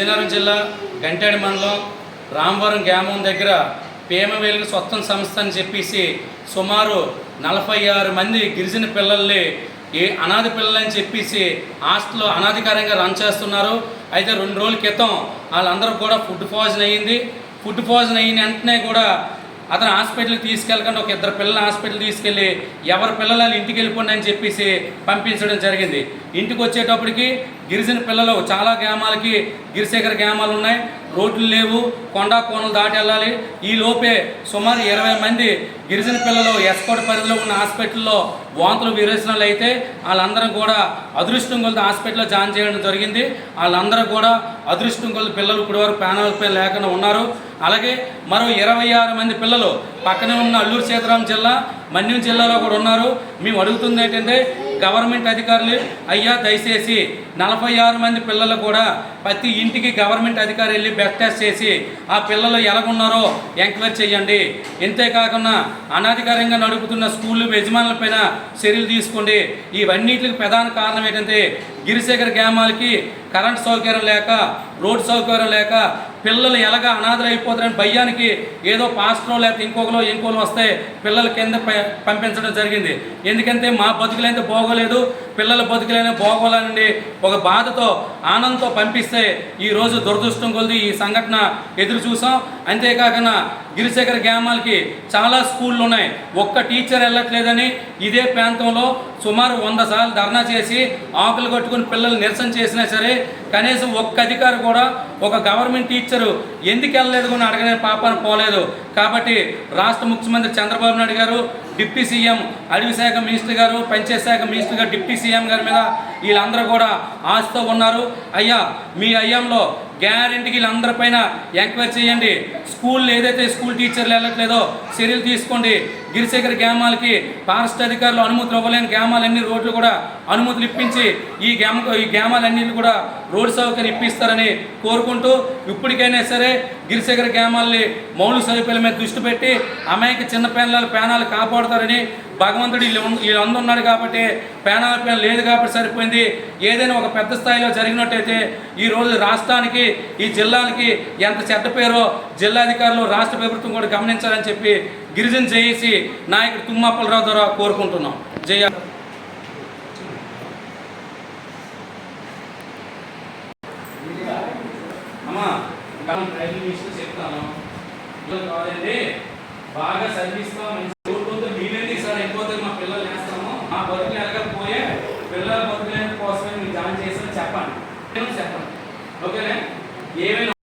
విజయనగరం జిల్లా గంటేడి మండలం రామవరం గ్రామం దగ్గర పేమ వెలుగు స్వత్వం సంస్థ అని చెప్పేసి సుమారు 46 మంది గిరిజన పిల్లల్ని అనాథ పిల్లలని చెప్పేసి హాస్టల్లో అనాధికారంగా రన్ చేస్తున్నారు. అయితే 2 రోజుల క్రితం వాళ్ళందరూ కూడా ఫుడ్ పాయిజన్ అయ్యింది. ఫుడ్ పాయిజన్ అయిన వెంటనే కూడా అతను హాస్పిటల్కి తీసుకెళ్ళకుండా ఒక 2 పిల్లలు హాస్పిటల్ తీసుకెళ్ళి ఎవరి పిల్లలు ఇంటికి వెళ్ళిపోండి అని చెప్పేసి పంపించడం జరిగింది. ఇంటికి వచ్చేటప్పటికి గిరిజన పిల్లలు చాలా గ్రామాలకి గిరిశేఖర గ్రామాలు ఉన్నాయి, రోడ్లు లేవు, కొండా కోనలు దాటి వెళ్ళాలి. ఈ లోపే సుమారు 20 మంది గిరిజన పిల్లలు ఎస్కోట్ పరిధిలో ఉన్న హాస్పిటల్లో వాంతులు విరేచనాలు అయితే వాళ్ళందరూ కూడా అదృష్టం కొలది హాస్పిటల్లో జాయిన్ చేయడం జరిగింది. వాళ్ళందరూ కూడా అదృష్టం కొలది పిల్లలు ఇప్పటి వరకు ప్రాణాలపై లేకుండా ఉన్నారు. అలాగే మరో 26 మంది పిల్లలు పక్కనే ఉన్న అల్లూరు సీతారాం జిల్లా మన్యం జిల్లాలో కూడా ఉన్నారు. మేము అడుగుతుంది ఏంటంటే గవర్నమెంట్ అధికారులు అయ్యా దయచేసి 46 మంది పిల్లలు కూడా ప్రతి ఇంటికి గవర్నమెంట్ అధికారి వెళ్ళి బ్లడ్ టెస్ట్ చేసి ఆ పిల్లలు ఎలాగున్నారో ఎంక్వైరీ చేయండి. ఇంతేకాకుండా అనాధికారంగా నడుపుతున్న స్కూళ్ళు యజమానులపైన చర్యలు తీసుకోండి. ఇవన్నిటికి ప్రధాన కారణం ఏంటంటే గిరిశేఖర గ్రామాలకి కరెంట్ సౌకర్యం లేక, రోడ్డు సౌకర్యం లేక పిల్లలు ఎలాగా అనాథలు అయిపోతారని భయానికి ఏదో పాస్టరో లేకపోతే ఇంకోలో వస్తే పిల్లల కింద పంపించడం జరిగింది. ఎందుకంటే మా బతుకులైతే బాగోలేదు, పిల్లల బతుకులైనా బాగోలేనండి ఒక బాధతో ఆనందంతో పంపిస్తే ఈరోజు దురదృష్టం కొలిది ఈ సంఘటన ఎదురు చూసాం. అంతేకాకుండా గిరిశేఖర గ్రామాలకి చాలా స్కూళ్ళు ఉన్నాయి, ఒక్క టీచర్ వెళ్ళట్లేదని ఇదే ప్రాంతంలో సుమారు 100 సార్లు ధర్నా చేసి ఆకులు కట్టుకుని పిల్లలు నిరసన చేసినా సరే కనీసం ఒక్క అధికారి కూడా ఒక గవర్నమెంట్ టీచరు ఎందుకు వెళ్ళలేదు కూడా అడగనే పాపాన పోలేదు. కాబట్టి రాష్ట్ర ముఖ్యమంత్రి చంద్రబాబు నాయుడు గారు, డిప్యూటీ సీఎం అటవీ శాఖ మినిస్టర్ గారు, పంచాయతీ శాఖ మినిస్టర్ గారు, డిప్యూటీ సీఎం గారి మీద వీళ్ళందరూ కూడా ఆశతో ఉన్నారు. అయ్యా మీ అయ్యంలో గ్యారెంటీకి వీళ్ళందరిపైన ఎంక్వైరీ చేయండి. స్కూల్ ఏదైతే స్కూల్ టీచర్లు వెళ్ళట్లేదో చర్యలు తీసుకోండి. గిరిశేఖర గ్రామాలకి ఫారెస్ట్ అధికారులు అనుమతులు ఇవ్వలేని గ్రామాలన్నీ రోడ్లు కూడా అనుమతులు ఇప్పించి ఈ గ్రామాలన్నీ కూడా రోడ్డు సౌకర్యం ఇప్పిస్తారని కోరుకుంటూ ఇప్పటికైనా సరే గిరిశేఖర గ్రామాలని మౌలిక సదుపాయాల మీద దృష్టి పెట్టి అమాయక చిన్న ప్రాణాలు కాపాడుతారని భగవంతుడు వీళ్ళందరూ ఉన్నాడు కాబట్టి ప్రాణాల లేదు కాబట్టి సరిపోయింది. ఏదైనా ఒక పెద్ద స్థాయిలో జరిగినట్టయితే ఈరోజు రాష్ట్రానికి ఈ జిల్లాలకి ఎంత చెడ్డ పేరో జిల్లాధికారులు రాష్ట్ర ప్రభుత్వం కూడా గమనించాలని చెప్పి గిరిజన జేఏసీ నాయకుడు తుమ్మప్పలరావు ద్వారా కోరుకుంటున్నాం. జయ అమ్మా డ్రైవింగ్ విషయం చెప్తాను కావాలండి, బాగా సర్వీస్గా మంచి మీరేంటి సార్ అయిపోతే మా పిల్లలు వేస్తాము, మా బతుకులు ఎరగకపోయే పిల్లల బతుకుల కోసమే మీరు జాయిన్ చేసి చెప్పండి. ఓకేనా? ఏమైనా